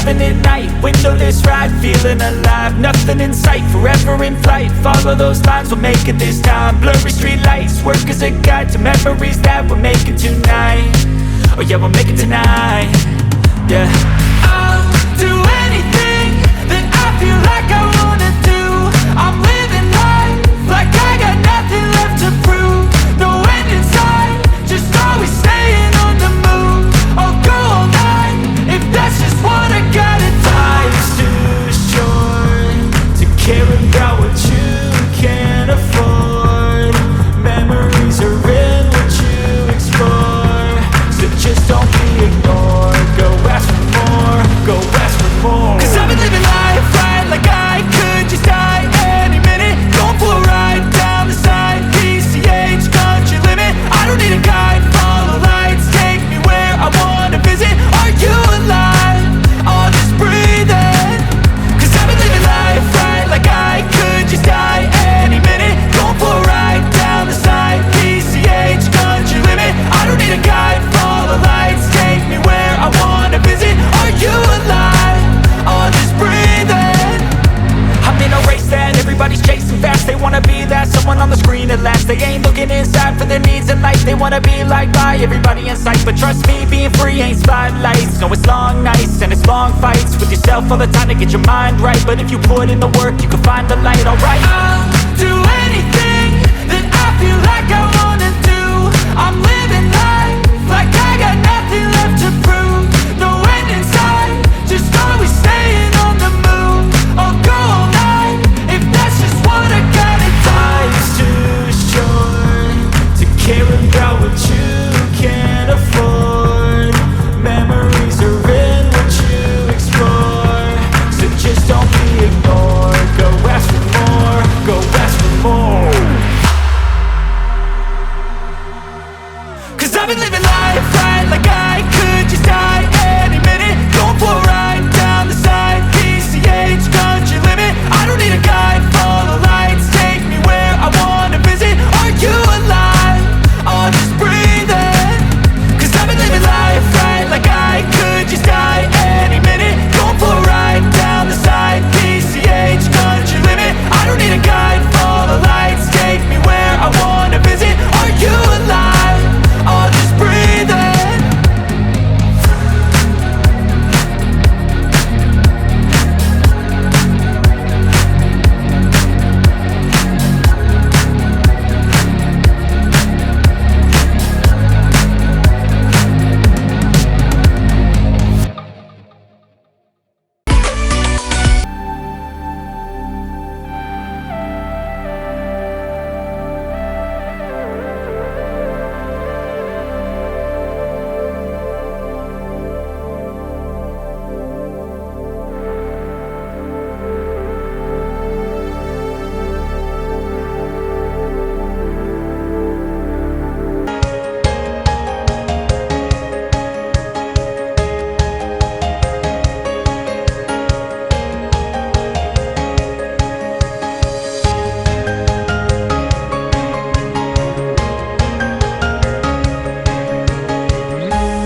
driving at night, windowless ride, feeling alive. Nothing in sight, forever in flight. Follow those lines, we'll make it this time. Blurry street lights, work as a guide to memories that we're making tonight. Oh yeah, we'll make it tonight. Yeah, I'll do anything that I feel like I wanna do. I'm living life like I got nothing left to prove. No end in sight, just always staying on the move. I'll go all night if that's just what I gotta do. Life's too short to care about what you can't afford. Memories are in what you explore, so just don't be ignored. Go ask for more, go ask for more. Cause I've been living life right like I could just die any minute. Going for a ride down the side, PCH, country limit. I don't need a guide, follow lights, take me where I wanna visit. Are you alive? Or just breathing? Cause I've been living life right like I could just die any minute. Going for a ride down the side, PCH, country limit. I don't need a guide, follow lights, take me where I wanna visit. Are you alive? Or just breathing? I'm in a race that everybody's chasing fast. They wanna be that someone on the screen at last. They ain't looking inside for their needs in life. They wanna be liked by everybody in sight. But trust me, being free ain't spotlights. No, it's long nights and it's long fights with yourself all the time to get your mind right. But if you put in the work, you can find the light, alright. I'll do anything that I feel like I wanna do. I'm living life like I got nothing left to prove.